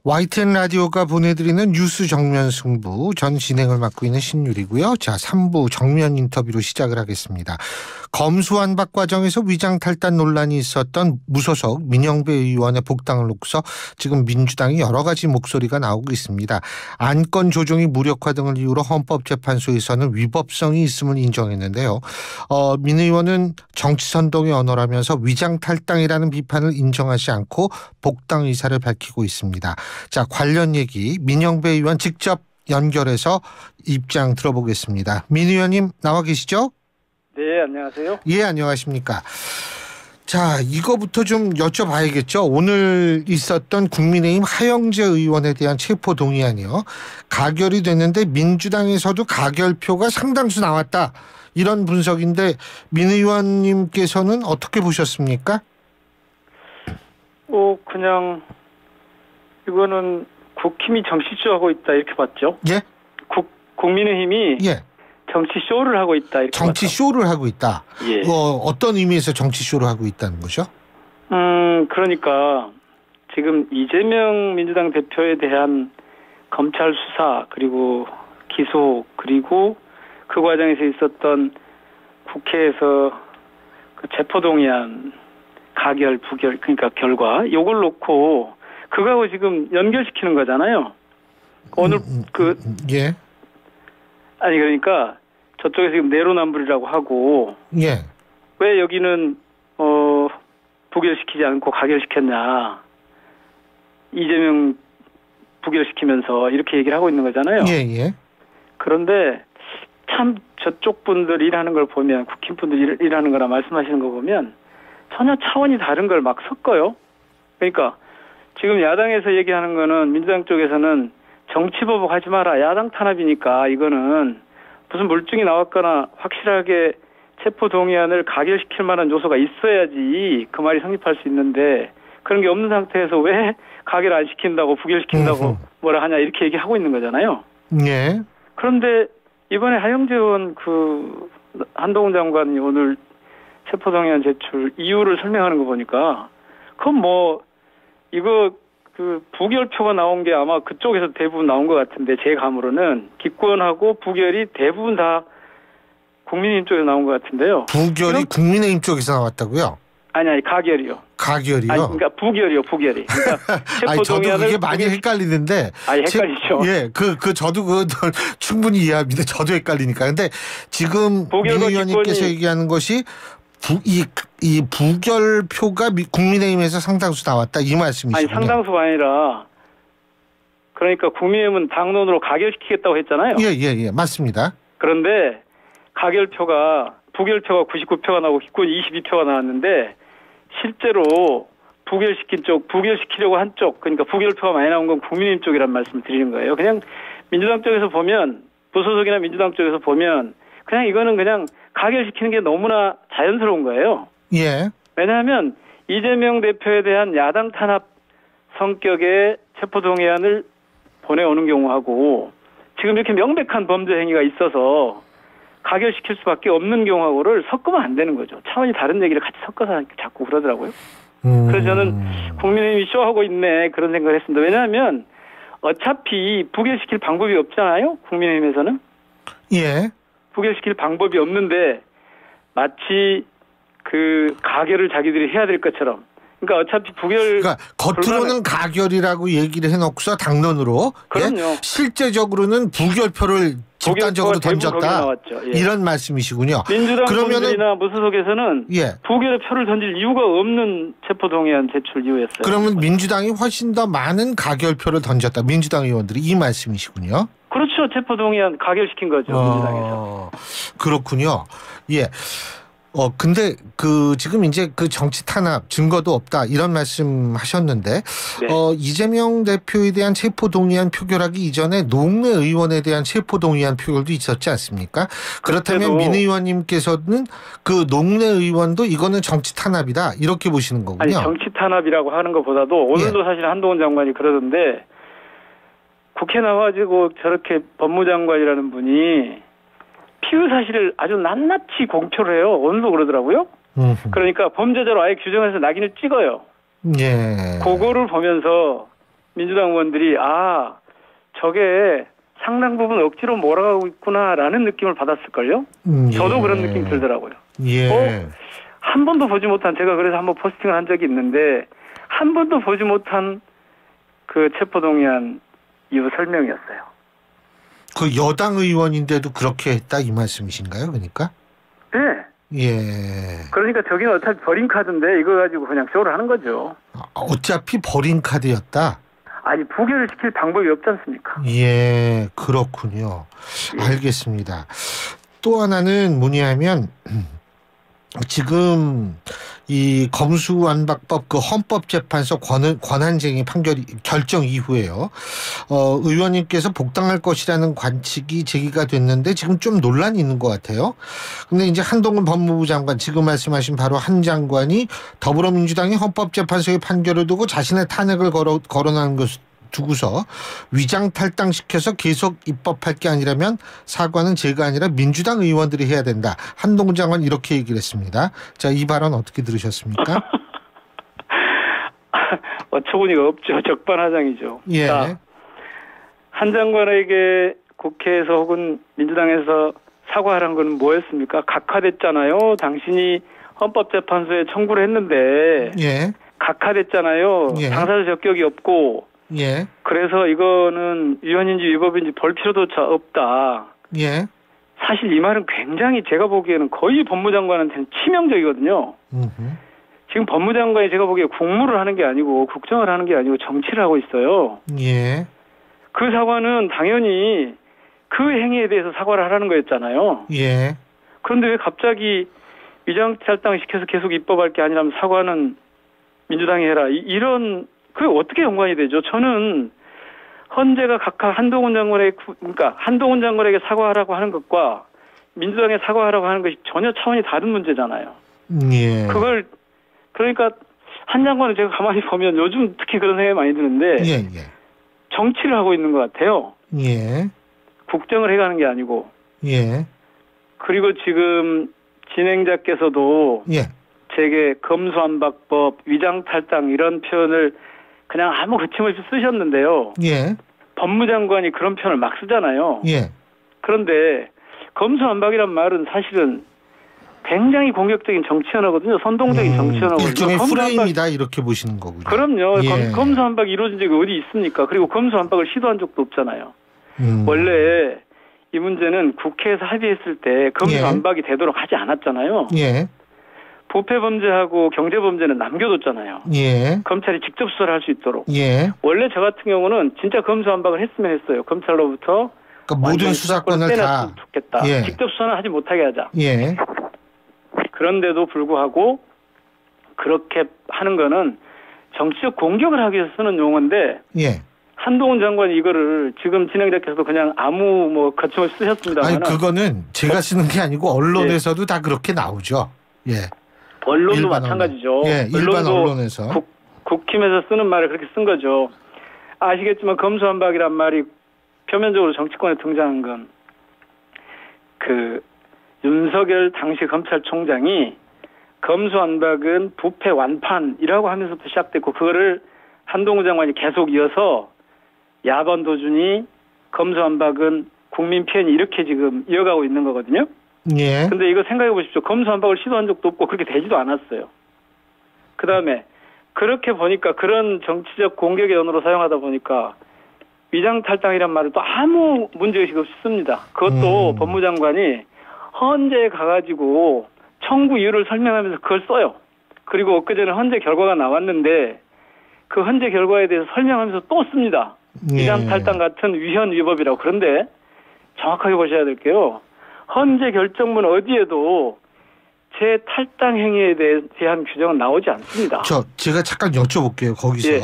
YTN 라디오가 보내드리는 뉴스 정면 승부, 전 진행을 맡고 있는 신율이고요. 자, 3부 정면 인터뷰로 시작을 하겠습니다. 검수완박 과정에서 위장 탈당 논란이 있었던 무소속 민영배 의원의 복당을 놓고서 지금 민주당이 여러 가지 목소리가 나오고 있습니다. 안건 조정이 무력화 등을 이유로 헌법재판소에서는 위법성이 있음을 인정했는데요. 민 의원은 정치 선동의 언어라면서 위장 탈당이라는 비판을 인정하지 않고 복당 의사를 밝히고 있습니다. 자, 관련 얘기 민영배 의원 직접 연결해서 입장 들어보겠습니다. 민 의원님 나와 계시죠? 네, 안녕하세요. 예, 안녕하십니까. 자, 이거부터 좀 여쭤봐야겠죠. 오늘 있었던 국민의힘 하영재 의원에 대한 체포동의안이요. 가결이 됐는데 민주당에서도 가결표가 상당수 나왔다. 이런 분석인데 민 의원님께서는 어떻게 보셨습니까? 그냥 이거는 국힘이 정치쇼하고 있다 이렇게 봤죠. 예? 국민의힘이 예. 정치쇼를 하고 있다 이렇게 정치쇼를 하고 있다. 예. 어떤 의미에서 정치쇼를 하고 있다는 거죠? 그러니까 지금 이재명 민주당 대표에 대한 검찰 수사 그리고 기소 그리고 그 과정에서 있었던 국회에서 그 체포동의안 가결, 부결, 그러니까 결과, 요걸 놓고, 그거하고 지금 연결시키는 거잖아요. 오늘, 예. 아니, 그러니까, 저쪽에서 지금 내로남불이라고 하고, 예. 왜 여기는, 부결시키지 않고 가결시켰냐. 이재명 부결시키면서 이렇게 얘기를 하고 있는 거잖아요. 예, 예. 그런데, 참, 저쪽 분들 일하는 걸 보면, 국힘 분들 일하는 거나 말씀하시는 거 보면, 전혀 차원이 다른 걸 막 섞어요. 그러니까 지금 야당에서 얘기하는 거는 민주당 쪽에서는 정치보복 하지 마라. 야당 탄압이니까 이거는 무슨 물증이 나왔거나 확실하게 체포동의안을 가결시킬 만한 요소가 있어야지 그 말이 성립할 수 있는데 그런 게 없는 상태에서 왜 가결 안 시킨다고 부결시킨다고 뭐라 하냐 이렇게 얘기하고 있는 거잖아요. 예. 그런데 이번에 하영재 의원 한동훈 장관이 오늘 체포동의안 제출 이유를 설명하는 거 보니까 그건 이거 부결표가 나온 게 아마 그쪽에서 대부분 나온 것 같은데 제 감으로는 기권하고 부결이 대부분 다 국민의힘 쪽에서 나온 것 같은데요. 부결이 국민의힘 쪽에서 나왔다고요? 아니 가결이요. 가결이요? 아니 그러니까 부결이요. 그러니까 아니 저도 그게 많이 헷갈리는데. 헷갈리죠. 예, 저도 충분히 이해합니다. 저도 헷갈리니까. 근데 지금 민 의원님께서 얘기하는 것이 이 부결표가 국민의힘에서 상당수 나왔다 이 말씀이시군요. 아니 상당수가 아니라 그러니까 국민의힘은 당론으로 가결시키겠다고 했잖아요. 예, 맞습니다. 그런데 부결표가 99표가 나오고 기권이 22표가 나왔는데 실제로 부결시키려고 한 쪽, 그러니까 부결표가 많이 나온 건 국민의힘 쪽이란 말씀을 드리는 거예요. 그냥 민주당 쪽에서 보면, 무소속이나 민주당 쪽에서 보면, 그냥 이거는 그냥 가결시키는 게 너무나 자연스러운 거예요. 예. 왜냐하면 이재명 대표에 대한 야당 탄압 성격의 체포동의안을 보내오는 경우하고 지금 이렇게 명백한 범죄 행위가 있어서 가결시킬 수밖에 없는 경우하고를 섞으면 안 되는 거죠. 차원이 다른 얘기를 같이 섞어서 자꾸 그러더라고요. 그래서 저는 국민의힘이 쇼하고 있네 그런 생각을 했습니다. 왜냐하면 어차피 부결시킬 방법이 없잖아요. 국민의힘에서는. 예. 부결시킬 방법이 없는데 마치 가결을 자기들이 해야 될 것처럼. 그러니까 어차피 그러니까 겉으로는 가결이라고 얘기를 해놓고서 당론으로. 그럼요. 예? 실제적으로는 부결표를 집단적으로 던졌다. 예. 이런 말씀이시군요. 민주당 분들이나 무소속에서는 부결의 표를 던질 이유가 없는 체포동의안 제출 이유였어요. 그러면 민주당이 훨씬 더 많은 가결표를 던졌다. 민주당 의원들이 이 말씀이시군요. 그렇죠. 체포동의안 가결시킨 거죠. 민주당에서. 그렇군요. 예. 근데 지금 이제 정치 탄압 증거도 없다 이런 말씀 하셨는데 네. 이재명 대표에 대한 체포동의안 표결하기 이전에 노웅래 의원에 대한 체포동의안 표결도 있었지 않습니까? 그렇다면 민 의원님께서는 노웅래 의원도 이거는 정치 탄압이다 이렇게 보시는 거군요. 아니 정치 탄압이라고 하는 것보다도 오늘도 사실 한동훈 장관이 그러던데 국회 나와가지고 저렇게 법무장관이라는 분이 피의 사실을 아주 낱낱이 공표를 해요. 오늘도 그러더라고요. 그러니까 범죄자로 아예 규정해서 낙인을 찍어요. 예. 그거를 보면서 민주당 의원들이 저게 상당 부분 억지로 몰아가고 있구나라는 느낌을 받았을걸요. 저도 그런 느낌 들더라고요. 예. 한 번도 보지 못한, 제가 그래서 한번 포스팅을 한 적이 있는데 한 번도 보지 못한 그 체포동의안 이유 설명이었어요. 그 여당 의원인데도 그렇게 했다 이 말씀이신가요? 그러니까? 네. 예. 그러니까 저기는 어차피 버린 카드인데 이거 가지고 그냥 쇼를 하는 거죠. 어차피 버린 카드였다. 아니, 부결을 시킬 방법이 없지 않습니까? 예, 그렇군요. 예. 알겠습니다. 또 하나는 뭐냐면 지금 이 검수완박법 그 헌법재판소 권한쟁의 결정 이후에요. 의원님께서 복당할 것이라는 관측이 제기가 됐는데 지금 좀 논란이 있는 것 같아요. 근데 이제 한동훈 법무부 장관, 지금 말씀하신 바로 한 장관이 더불어민주당이 헌법재판소의 판결을 두고 자신의 탄핵을 거론하는 것을 두고서 위장 탈당시켜서 계속 입법할 게 아니라면 사과는 제가 아니라 민주당 의원들이 해야 된다. 한동훈 장관 이렇게 얘기를 했습니다. 자, 이 발언 어떻게 들으셨습니까? 어처구니가 없죠. 적반하장이죠. 예. 자, 한 장관에게 국회에서 혹은 민주당에서 사과하라는 건 뭐였습니까? 각하됐잖아요. 당신이 헌법재판소에 청구를 했는데 예. 각하됐잖아요. 예. 당사자 적격이 없고 예. 그래서 이거는 위헌인지 위법인지 볼 필요조차 없다. 예. 사실 이 말은 굉장히 제가 보기에는 거의 법무장관한테는 치명적이거든요. 지금 법무장관이 제가 보기에 국무를 하는 게 아니고 국정을 하는 게 아니고 정치를 하고 있어요. 예. 그 사과는 당연히 그 행위에 대해서 사과를 하라는 거였잖아요. 예. 그런데 왜 갑자기 위장탈당시켜서 계속 입법할 게 아니라면 사과는 민주당이 해라. 이런, 그게 어떻게 연관이 되죠? 저는 헌재가 각하 한동훈 장관에게 사과하라고 하는 것과 민주당에 사과하라고 하는 것이 전혀 차원이 다른 문제잖아요. 예. 그러니까 한 장관은 제가 가만히 보면 요즘 특히 그런 생각이 많이 드는데 예. 예. 정치를 하고 있는 것 같아요. 예. 국정을 해가는 게 아니고. 예. 그리고 지금 진행자께서도 예. 제게 검수완박법, 위장탈당 이런 표현을 그냥 아무 거침없이 쓰셨는데요. 예. 법무장관이 그런 표현을 막 쓰잖아요. 예. 그런데 검수완박이란 말은 사실은 굉장히 공격적인 정치 언어거든요. 선동적인 정치 언어거든요. 일종의 프레임이다 이렇게 보시는 거군요. 그럼요. 예. 검수완박이 이루어진 적이 어디 있습니까? 그리고 검수완박을 시도한 적도 없잖아요. 원래 이 문제는 국회에서 합의했을 때 검수완박이 되도록 하지 않았잖아요. 예. 부패범죄하고 경제범죄는 남겨뒀잖아요. 예. 검찰이 직접 수사를 할 수 있도록. 예. 원래 저 같은 경우는 진짜 검수완박을 했으면 했어요. 검찰로부터 그러니까 모든 수사권을 다. 떼냈으면 좋겠다. 예. 직접 수사는 하지 못하게 하자. 예. 그런데도 불구하고 그렇게 하는 거는 정치적 공격을 하기 위해서 쓰는 용어인데 예. 한동훈 장관이 이거를 지금 진행자께서도 그냥 아무 거침없이 쓰셨습니다만. 아니 그거는 제가 쓰는 게 아니고 언론에서도 다 그렇게 나오죠. 예. 언론도 마찬가지죠. 예, 일반 언론에서. 국힘에서 쓰는 말을 그렇게 쓴 거죠. 아시겠지만 검수완박이란 말이 표면적으로 정치권에 등장한 건 그 윤석열 당시 검찰총장이 검수완박은 부패 완판이라고 하면서부터 시작됐고 그거를 한동훈 장관이 계속 이어서 야번 도준이 검수완박은 국민 피해니 이렇게 지금 이어가고 있는 거거든요. 예. 근데 이거 생각해 보십시오. 검수완박을 시도한 적도 없고 그렇게 되지도 않았어요. 그 다음에 그렇게 보니까 그런 정치적 공격의 언어로 사용하다 보니까 위장탈당이란 말을 또 아무 문제의식 없이 씁니다. 그것도 법무장관이 헌재에 가가지고 청구 이유를 설명하면서 그걸 써요. 그리고 엊그제는 헌재 결과가 나왔는데 그 헌재 결과에 대해서 설명하면서 또 씁니다. 위장탈당 같은 위헌 위법이라고. 그런데 정확하게 보셔야 될 게요. 헌재 결정문 어디에도 재탈당 행위에 대한 규정은 나오지 않습니다. 제가 잠깐 여쭤볼게요. 거기서. 예.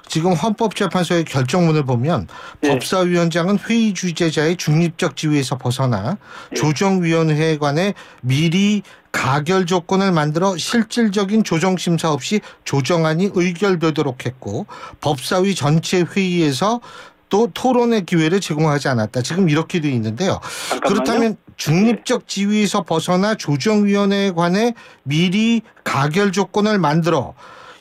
지금 헌법재판소의 결정문을 보면 예. 법사위원장은 회의 주재자의 중립적 지위에서 벗어나 예. 조정위원회에 관해 미리 가결 조건을 만들어 실질적인 조정심사 없이 조정안이 의결되도록 했고 법사위 전체 회의에서 또 토론의 기회를 제공하지 않았다. 지금 이렇게 돼 있는데요. 잠깐만요. 그렇다면 중립적 지위에서 벗어나 조정위원회에 관해 미리 가결 조건을 만들어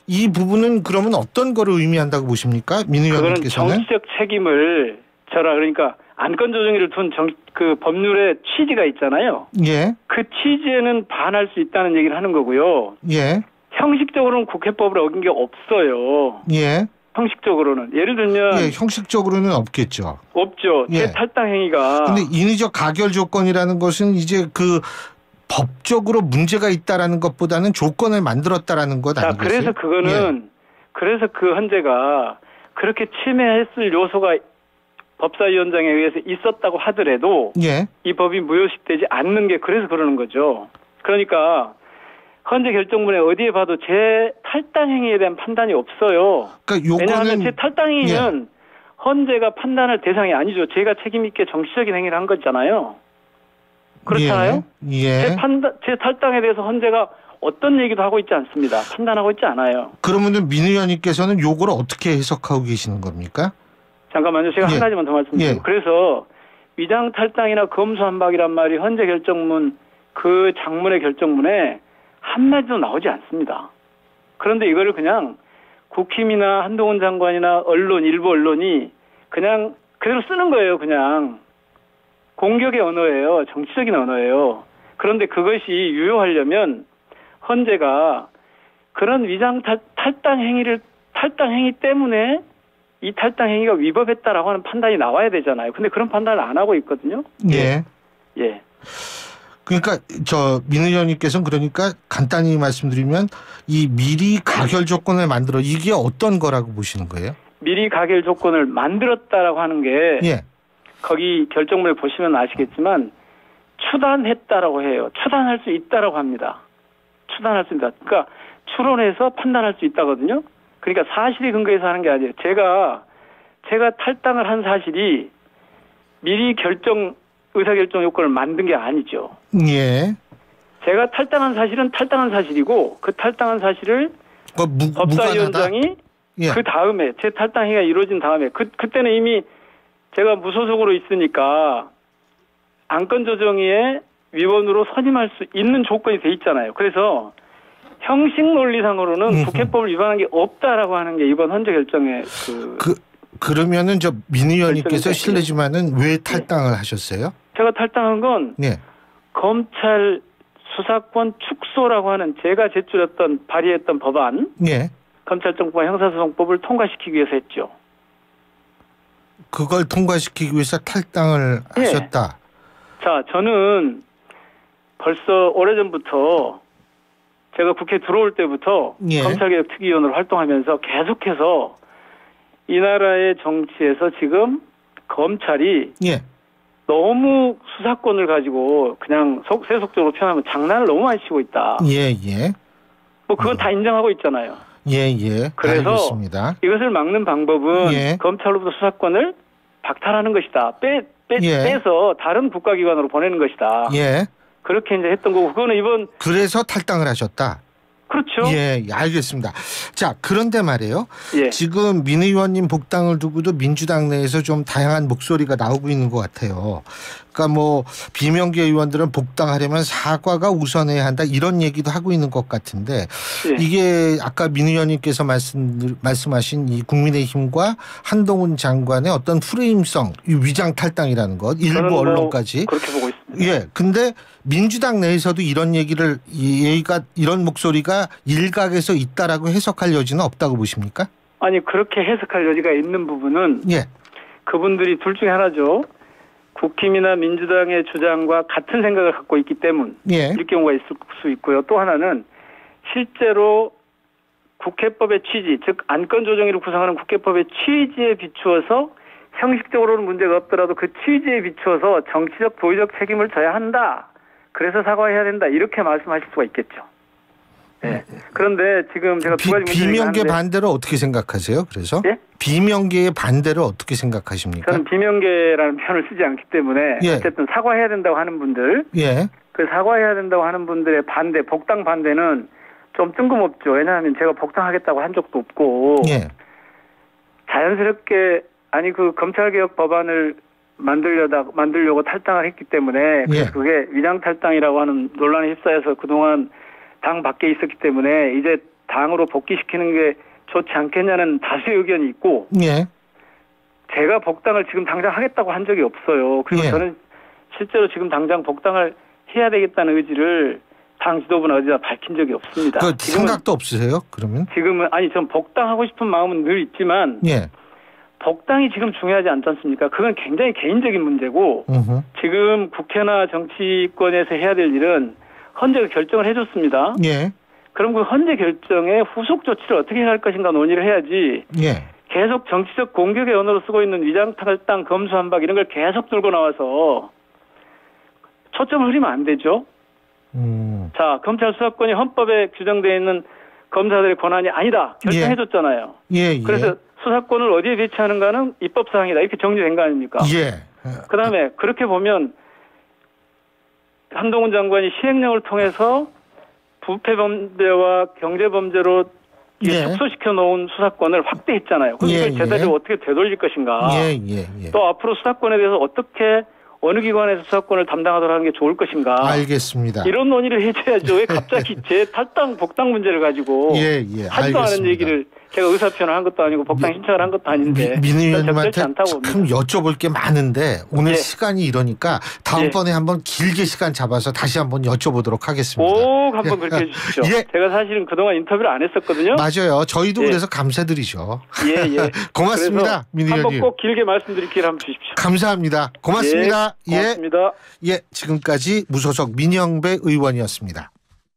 이 부분은 그러면 어떤 거를 의미한다고 보십니까? 민 그거는 의원님께서는? 정치적 책임을 져라. 그러니까 안건 조정위를 둔 그 법률의 취지가 있잖아요. 예. 그 취지에는 반할 수 있다는 얘기를 하는 거고요. 예. 형식적으로는 국회법을 어긴 게 없어요. 예. 형식적으로는. 예를 들면 예, 형식적으로는 없겠죠. 없죠. 예. 재탈당 행위가. 근데 인위적 가결 조건이라는 것은 이제 그 법적으로 문제가 있다라는 것보다는 조건을 만들었다라는 것 자, 아니겠어요? 그래서 그거는 그래서 그 헌재가 그렇게 침해했을 요소가 법사위원장에 의해서 있었다고 하더라도 예. 이 법이 무효시되지 않는 게 그래서 그러는 거죠. 그러니까 헌재 결정문에 어디에 봐도 재탈당 행위에 대한 판단이 없어요. 그러니까 요거는 왜냐하면 재탈당 행위는 헌재가 판단할 대상이 아니죠. 제가 책임 있게 정치적인 행위를 한 거잖아요. 그렇잖아요. 예. 재탈당에 대해서 헌재가 어떤 얘기도 하고 있지 않습니다. 판단하고 있지 않아요. 그러면은 민 의원님께서는 요거를 어떻게 해석하고 계시는 겁니까? 잠깐만요. 제가 예. 한 가지만 더 말씀드릴게요. 예. 그래서 위장탈당이나 검수한박이란 말이 헌재 결정문 그 장문의 결정문에 한마디도 나오지 않습니다. 그런데 이거를 그냥 국힘이나 한동훈 장관이나 언론, 일부 언론이 그냥 그대로 쓰는 거예요. 그냥 공격의 언어예요. 정치적인 언어예요. 그런데 그것이 유효하려면 헌재가 그런 탈당 행위 때문에 이 탈당 행위가 위법했다라고 하는 판단이 나와야 되잖아요. 근데 그런 판단을 안 하고 있거든요. 예. 예. 그러니까 민 의원님께서는 그러니까 간단히 말씀드리면 이 미리 가결 조건을 만들어 이게 어떤 거라고 보시는 거예요? 미리 가결 조건을 만들었다라고 하는 게 예. 거기 결정문에 보시면 아시겠지만 추단했다라고 해요. 추단할 수 있다라고 합니다. 추단할 수 있다. 그러니까 추론해서 판단할 수 있다거든요. 그러니까 사실이 근거해서 하는 게 아니에요. 제가 탈당을 한 사실이 미리 의사결정 요건을 만든 게 아니죠. 예. 제가 탈당한 사실은 탈당한 사실이고 그 탈당한 사실을 법사위원장이 예. 그 다음에 제 탈당 행위가 이루어진 다음에 그때는 이미 제가 무소속으로 있으니까 안건 조정위에 위원으로 선임할 수 있는 조건이 돼 있잖아요. 그래서 형식 논리상으로는 국회법을 위반한 게 없다라고 하는 게 이번 헌재 결정의 그러면은 민 의원님께서 실례지만은 왜 탈당을 하셨어요? 제가 탈당한 건 예. 검찰 수사권 축소라고 하는 제가 발의했던 법안, 예. 검찰정부가 형사소송법을 통과시키기 위해서 했죠. 그걸 통과시키기 위해서 탈당을 하셨다. 자, 저는 벌써 오래전부터 제가 국회 들어올 때부터 예. 검찰개혁 특위위원으로 활동하면서 계속해서 이 나라의 정치에서 지금 검찰이 예. 너무 수사권을 가지고 그냥 세속적으로 표현하면 장난을 너무 많이 치고 있다. 예, 예. 뭐 그건 다 인정하고 있잖아요. 예, 예. 그래서 알겠습니다. 이것을 막는 방법은 예. 검찰로부터 수사권을 박탈하는 것이다. 예. 빼서 다른 국가기관으로 보내는 것이다. 예. 그렇게 이제 했던 거고 그거는 이번 그래서 탈당을 하셨다. 그렇죠. 예, 알겠습니다. 자, 그런데 말이에요. 예. 지금 민 의원님 복당을 두고도 민주당 내에서 좀 다양한 목소리가 나오고 있는 것 같아요. 그러니까 뭐 비명계 의원들은 복당하려면 사과가 우선해야 한다 이런 얘기도 하고 있는 것 같은데 예. 이게 아까 민 의원님께서 말씀하신 이 국민의힘과 한동훈 장관의 어떤 프레임성, 이 위장 탈당이라는 것 일부 언론까지 그렇게 보고 있습니다. 예, 근데 민주당 내에서도 이런 얘기를 이런 목소리가 일각에서 있다라고 해석할 여지는 없다고 보십니까? 아니 그렇게 해석할 여지가 있는 부분은 예. 그분들이 둘 중에 하나죠. 국힘이나 민주당의 주장과 같은 생각을 갖고 있기 때문일 예. 경우가 있을 수 있고요. 또 하나는 실제로 국회법의 취지, 즉 안건 조정위를 구성하는 국회법의 취지에 비추어서 형식적으로는 문제가 없더라도 그 취지에 비추어서 정치적 도의적 책임을 져야 한다. 그래서 사과해야 된다. 이렇게 말씀하실 수가 있겠죠. 네. 그런데 지금 제가 두 가지 문제를 비명계 반대를 어떻게 생각하세요? 그래서 예? 비명계의 반대를 어떻게 생각하십니까? 저는 비명계라는 표현을 쓰지 않기 때문에 예. 어쨌든 사과해야 된다고 하는 분들, 예. 그 사과해야 된다고 하는 분들의 반대, 복당 반대는 좀 뜬금없죠. 왜냐하면 제가 복당하겠다고 한 적도 없고 예. 자연스럽게 그 검찰개혁 법안을 만들려고 탈당을 했기 때문에 예. 그게 위장 탈당이라고 하는 논란에 휩싸여서 그동안 당 밖에 있었기 때문에 이제 당으로 복귀시키는 게 좋지 않겠냐는 다수의 의견이 있고 예. 제가 복당을 지금 당장 하겠다고 한 적이 없어요. 그리고 예. 저는 실제로 지금 당장 복당을 해야 되겠다는 의지를 당 지도부나 어디다 밝힌 적이 없습니다. 그 생각도 없으세요? 그러면? 지금은 아니 전 복당하고 싶은 마음은 늘 있지만 예. 복당이 지금 중요하지 않지 않습니까? 그건 굉장히 개인적인 문제고 지금 국회나 정치권에서 해야 될 일은 헌재가 결정을 해줬습니다. 예. 그럼 그 헌재 결정에 후속 조치를 어떻게 해야 할 것인가 논의를 해야지 예. 계속 정치적 공격의 언어로 쓰고 있는 위장탈당, 검수한박 이런 걸 계속 들고 나와서 초점을 흐리면 안 되죠. 자, 검찰 수사권이 헌법에 규정되어 있는 검사들의 권한이 아니다. 결정해줬잖아요. 예. 예. 그래서 수사권을 어디에 배치하는가는 입법사항이다. 이렇게 정리된 거 아닙니까? 예. 그다음에 그렇게 보면 한동훈 장관이 시행령을 통해서 부패범죄와 경제범죄로 예. 축소시켜 놓은 수사권을 확대했잖아요. 그럼 이걸 제대로 어떻게 되돌릴 것인가. 예. 또 앞으로 수사권에 대해서 어떻게 어느 기관에서 수사권을 담당하도록 하는 게 좋을 것인가. 알겠습니다. 이런 논의를 해줘야죠. 왜 갑자기 제 탈당 복당 문제를 가지고 하지도 않은 얘기를 제가 의사표현을 한 것도 아니고 복당 신청을 한 것도 아닌데 민 의원님한테 참 봅니다. 여쭤볼 게 많은데 오늘 시간이 이러니까 다음번에 한번 길게 시간 잡아서 다시 한번 여쭤보도록 하겠습니다. 꼭 한번 그렇게 해주십시오. 제가 사실은 그동안 인터뷰를 안 했었거든요. 맞아요. 저희도 그래서 감사드리죠. 예. 고맙습니다. 민 의원님. 한번 꼭 길게 말씀드릴 기회를 한번 주십시오. 감사합니다. 고맙습니다. 고맙습니다. 지금까지 무소속 민영배 의원이었습니다.